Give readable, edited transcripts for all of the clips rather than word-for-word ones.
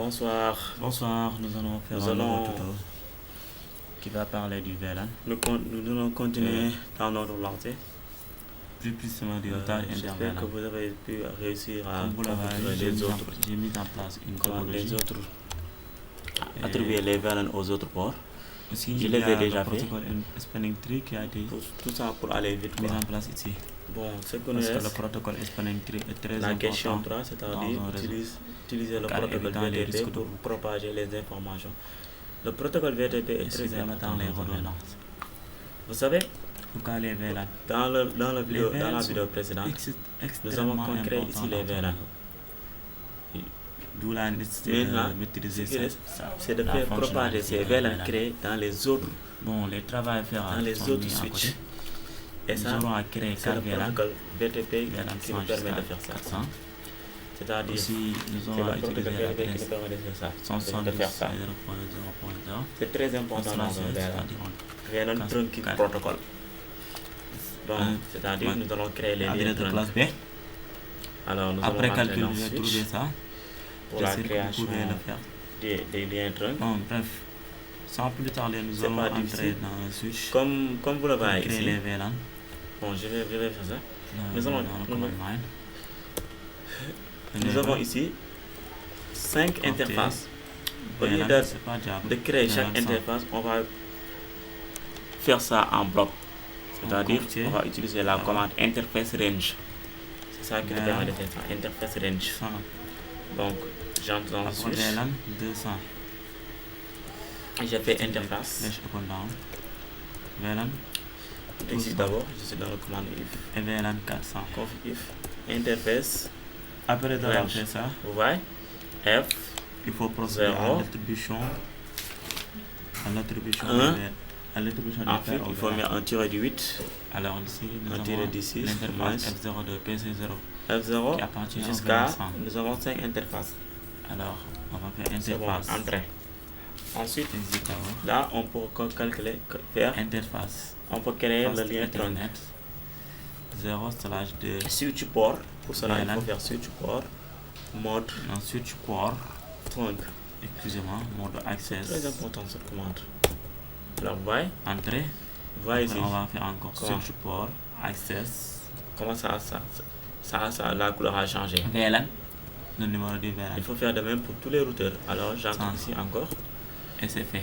Bonsoir. Bonsoir, nous allons faire un nouveau tuto qui va parler du VLAN. Nous allons continuer dans notre lancée. Plus précisément du routage J'espère interVLAN. que vous avez pu réussir à Comme vous l'avez configurer vu, les autres, j'ai mis en place une topologie. les autres, attribuer les VLAN aux autres ports. Aussi, Je il les y ai a déjà le fait. protocole spanning tree qui a été Tout ça pour aller vite. mis quoi. en place ici. Bon, ce que nous Parce que le reste, protocole spanning tree est très la question important 3, c'est-à-dire dans un réseau. utiliser le car protocole évitant les VTP risques pour de propager les informations. Le protocole VTP est et très important supplémentant les dans ce domaine. redondances. Vous savez, Pourquoi les VLAN? dans la Les vidéo VLAN précédente, nous avons extrêmement concret importants ici les dans un VLAN. réseau. D'où la nécessité Maintenant, de maîtriser ce qui reste, ça. c'est de la faire propager fonctionnalité ces des VLAN VLAN. créés dans les autres, Bon, les travaux à faire dans les sont autres mis à côté. switches. Et Nous ça, aurons à créer c'est 4 le VLAN, protocole VTP VLAN qui 100 nous permet de jusqu'à faire ça. 400. C'est-à-dire, Aussi, nous c'est aurons à le protocole utiliser la VTP qui nous adresse permet de faire ça. 172 De faire ça. 0.0.0. C'est très important dans un VLAN. VLAN trunking protocol. Donc, c'est-à-dire, nous allons créer les liens Adresse de trunk. classe B. Alors, nous Après allons rentrer calcul, dans j'ai trouvé switch ça. pour la J'essaie que vous création pouvez le faire. des liens trunk. Bon, bref, sans plus tarder, nous C'est allons pas entrer difficile. dans le switch Comme vous le pour voyez créer ici. les VLAN. Bon, je vais faire ça. Nous Dans allons- le command line. Nous avons ici 5 Compter. interfaces. Au lieu VLAN, de c'est pas Java. de créer chaque VLAN 100. interface, on va faire ça en bloc. C'est-à-dire, copier. on va utiliser la Voilà. commande interface range. C'est ça qui nous VLAN. permet de faire ça, interface range. 100. Donc, j'entre dans le Après switch, VLAN 200. j'ai fait interface. Slash up and down. VLAN Ici 200. d'abord, je suis dans le commande if, et VLAN 400. config if, interface, Après d'avoir range. fait ça, vous voyez, F, il faut procéder à 0. l'attribution. À l'attribution Un. à l'attribution des ensuite paires au il faut VLAN. mettre un tiré du 8, Alors ici, nous un avons tiré du 6, moins l'interface F0 de PC0 F0 qui appartient au jusqu'à, VLAN 100. nous avons 5 interfaces. Alors, on va faire C'est bon, interface. entrée. Ensuite, Exit d'abord. là, on peut calculer, faire, Interface. on peut créer le Post lien trunk. Ethernet 0/2. Switch port, pour cela, il VLAN. faut faire switch port, mode Ensuite, core. trunk. Excusez-moi, mode Très access. important cette commande. Alors, vous voyez, Entrée. vous voyez Après, ici, on va faire encore Comment? switch port. Access. comment ça, la couleur a changé. VLAN. Le numéro du VLAN. Il faut faire de même pour tous les routeurs. Alors, j'entre Ça. ici encore. Et c'est fait.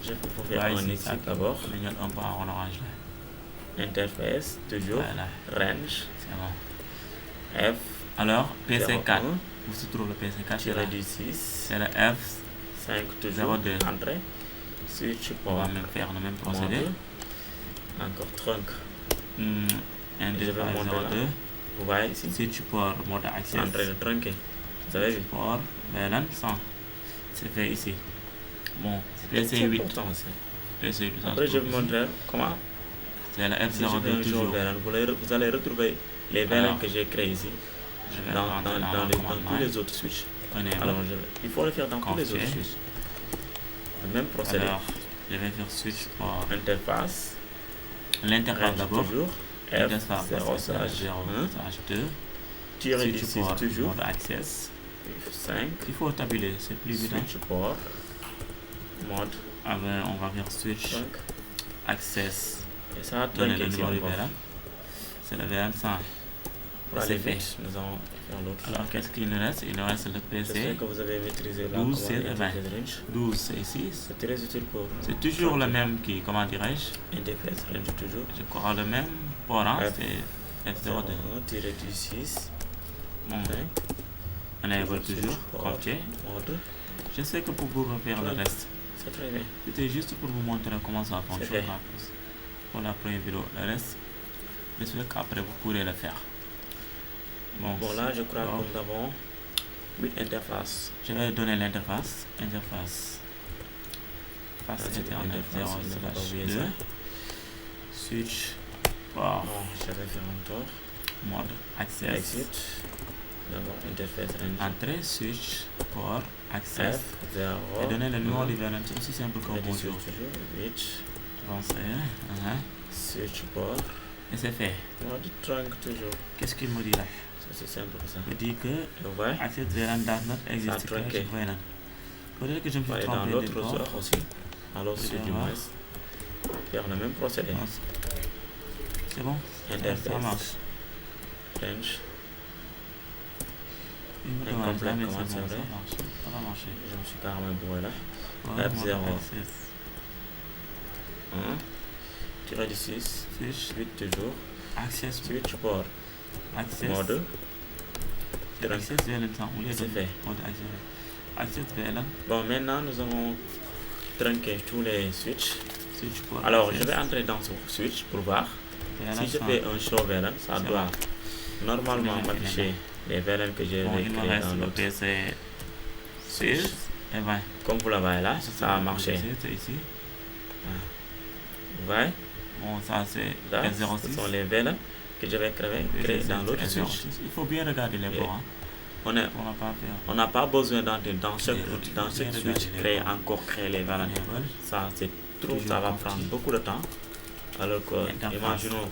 Il faut faire Là, un ici, exit ça d'abord. clignote un peu en orange là. Interface, toujours. Voilà, Range, c'est bon. F, Alors, PC4. 01, Où se trouve le PC4? C'est tiré là. du 6, C'est le F. 5 toujours, 02. entrée. Switch On va port, même faire le même procédé. mode. Encore trunk. Je vais Interface monter là. 02. Vous voyez ici, Switch port mode access. entrée de trunker. Vous avez vu? Port VLAN 100. C'est fait ici. Bon, C'est PC8. important aussi. PC8. ça se Après, je vais trouve vous ici. montrer comment. C'est le Si je fais F02 un jour toujours. VLAN, vous allez retrouver les VLAN Alors, que j'ai créés ici Je vais dans rentrer dans tous le command line. les autres switches. Prenez Alors, il faut le faire dans tous les Confier. autres switches. Le même procédé. Alors, je vais faire switch port. Interface, L'interface range d'abord. toujours, Interface F0/1, 0/2. tiré du Switch 6 port toujours, mode access. F5, Il faut tabuler, c'est plus évident. switch port, mode Après, on va faire switch trunk, access. et ça a Donner trunké le ici numéro du encore. VLAN. C'est le VLAN 100. Pour C'est aller fait. vite, nous allons faire l'autre. Alors, qu'est-ce qu'il nous reste? Il nous reste le J'espère PC. que vous avez maîtrisé la 12, commande 16 et 20. interface range. 12, c'est ici. C'est très utile pour C'est toujours le même qui, comment dirais-je? interface range toujours. Je crois le même port, hein? F. C'est F02. 01, tiré du 6, Bon, 5, on évolue toujours. port, Confier. mode, Je sais que pour vous refaire le reste, c'est très bien. c'était juste pour vous montrer comment ça fonctionne. fait. Pour la première vidéo, le reste, j'espère qu'après vous pourrez le faire. Bon, là, je crois bon. que nous avons 8 interfaces. Je vais donner l'interface. Interface. Face c'est Ethernet l'interface, il ne faut pas oublier 0/2. ça. Switch. Port. Bon, je vais faire un tour. Mode access. Exit. D'abord, interface range. Entrée, switch, port, access. F, 0. Et donner le numéro du VLAN. C'est aussi simple que bonjour. toujours, 8. Avancer. Switch port. Et c'est fait. Mode trunk toujours. Qu'est-ce qu'il me dit là? Ça, c'est simple que ça. Il me dit que Vous voyez? access VLAN does not exist. trunqué. VLAN. Peut-être que je me suis aller dans trompé l'autre de bord. sort aussi. Alors, c'est du moins faire le même procédé. C'est bon? Interface. Ça marche. Range. Il me demande Incomplet, jamais comment c'est c'est bon, vrai? ça marche. Ça va marcher. Je me suis carrément bourré là. Ouais, F0. mode access. 1. Tiré du 6. Switch. 8 toujours. Access. Switch port. Access. Mode. Access VLAN sans oublier. C'est fait. Mode access VLAN. Bon, maintenant nous avons trunqué tous les switches. Switch port. Alors, access. je vais entrer dans ce switch pour voir. VLAN Si je sans- fais un show VLAN, ça C'est doit normalement VLAN, m'afficher les VLAN que j'ai Bon, il me créés reste dans le l'autre PC switch. 6 et 20. Comme vous le voyez là, ça a marché. C'est ici. Vous voyez? Bon, ça c'est Là, F06. ce sont les VLAN que je vais créer dans l'autre F06. switch. Il faut bien regarder les bords. Hein, On est- pour ne pas faire. on n'a pas besoin d'entrer dans chaque Bien switch, regarder les créer les VLAN. Enable. Ça, c'est trop, Toujours ça va compliqué. prendre beaucoup de temps. Alors que, Interface. imaginons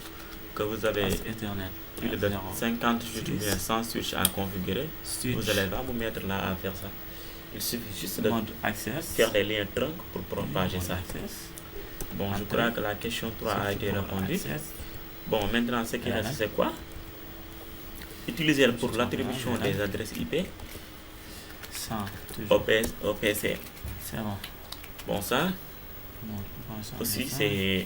que vous avez Passe Ethernet. plus de 50 switches ou bien 100 switches à configurer. Switch. Vous allez pas vous mettre là à faire ça. Il suffit juste de Mode access. faire des liens trunk pour propager Mode ça. access. Bon, je Entrée. crois que la question 3 a été Switch port répondue. access. Bon, maintenant, ce qui Voilà. reste, c'est quoi? Utiliser pour Switch l'attribution voilà. des adresses IP 100. Toujours. au PC. C'est bon. Bon, ça Bon, pourquoi ça aussi, met ça?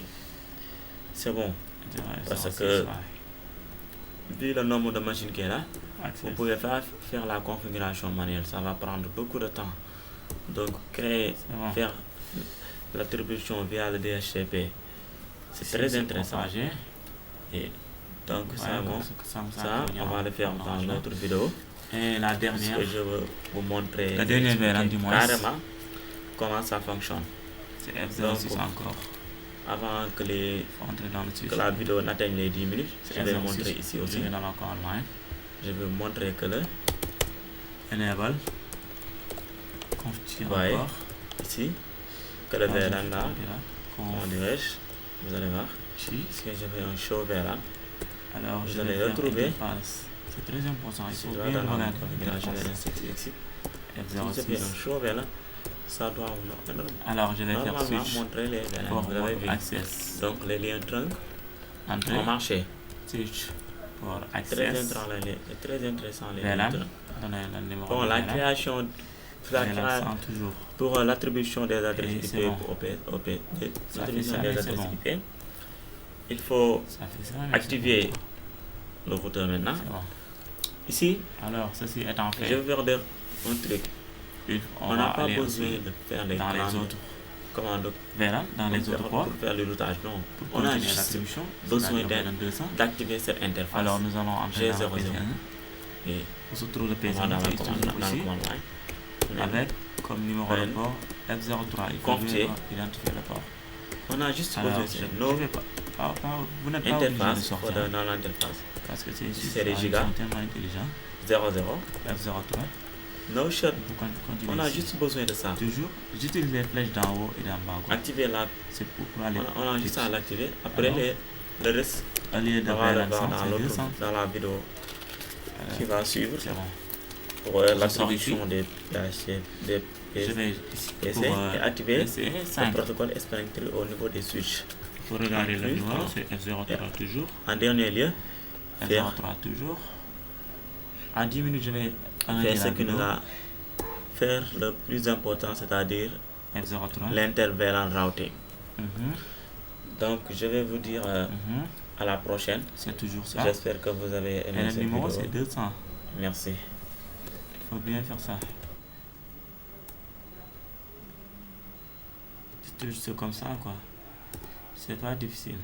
c'est bon. Intéressant, parce c'est que- ça. Vu le nombre de machines qu'il y a là, Access. vous pouvez faire la configuration manuelle. Ça va prendre beaucoup de temps. Donc, créer, C'est bon. faire l'attribution via le DHCP, c'est Ici, très intéressant. propagé. Et donc, Ouais, ça, bon, comme ça, ça, on va le faire dans notre vidéo. Et la Parce dernière, que je veux vous montrer La dernière expliquer VLAN du moins. carrément comment ça fonctionne. c'est F06 Donc, encore. Avant que, Faut entrer dans le switch. que la vidéo n'atteigne les 10 minutes, C'est je vais F06. montrer ici aussi. Je vais dans la command line. Je vais montrer que le Enable. Configure Ouais. encore. ici, que le Ah, je me VLAN suis là, trompé là. comment dirais-je, vous allez voir. Config. Si je fais un show VLAN, Alors, Vous je allez vais faire retrouver. interface. C'est très important. Il si faut je vais bien dans la regarder configuration l'interface. exit, si je fais un F06. show VLAN, ça doit Alors, je vais faire normalement switch. montrer les VLAN. Pour Vous avez mode vu. access. Donc les liens trunk Entrée. ont marché. Switch. Pour Très access. intéressant les VLAN. liens trunk. Donnez le numéro Bon, de la VLAN. création, VLAN 100 toujours. pour l'attribution des adresses Et IP c'est bon. l'attribution ça, des mais c'est adresses bon. IP, il faut Ça fait ça. mais activer c'est bon. le routeur maintenant. C'est bon. Ici, Alors, ceci étant fait, je vais faire un truc. On va n'a pas aller besoin aussi de faire les dans les commandes. autres commandes VLAN, dans les pour autres ports. faire le routage. Non, Pour on a continuer juste l'attribution, besoin c'est-à-dire VLAN 200. d'activer cette interface. Alors, nous allons entrer dans le G00. PC1. Et On se trouve le on PC1 va dans la qui est commande, toujours dans le ici, command line. On est- avec comme numéro de Line. port F03. Il faut Confier. bien identifier le port. On a juste Alors, besoin je de ne nos vais pas. Vous n'êtes pas obligé de interfaces sortir. dans l'interface. Parce que c'est ici. C'est des gigas. Ils sont tellement intelligents. 00. F03. No shot. Vous continuez On a ici. juste besoin de ça. Toujours, j'utilise les flèches d'en haut et d'en bas. quoi. Activer la. C'est pour aller. On a juste à l'activer. Après, Alors, le reste, Au lieu de on va le VLAN voir 100, dans c'est l'autre, 200. dans la vidéo qui va suivre C'est bon. pour Je sors l'attribution ici. des Je vais ici PC pour et activer PC le 5. protocole espérantry au niveau des switches. Pour regarder le Plus, numéro, hein. c'est F03 toujours. En dernier lieu, faire F03 toujours. En 10 minutes, je vais faire ce qui nous a faire le plus important, c'est-à-dire F03. l'inter-VLAN routing. Mhm, Donc, je vais vous dire mhm. à la prochaine. C'est toujours ça. J'espère que vous avez Et aimé le cette numéro, vidéo. c'est 200. Merci. Il faut bien faire ça. C'est comme ça, quoi. C'est pas difficile.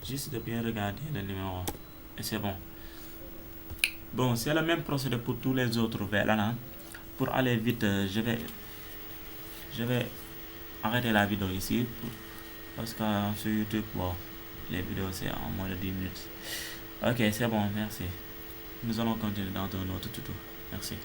Juste de bien regarder le numéro. Et c'est bon. Bon, c'est le même procédé pour tous les autres VLAN. Hein. Pour aller vite, je vais arrêter la vidéo ici. Parce que sur YouTube, bon, les vidéos c'est en moins de 10 minutes. Ok, c'est bon, merci. Nous allons continuer dans un autre tuto. Merci.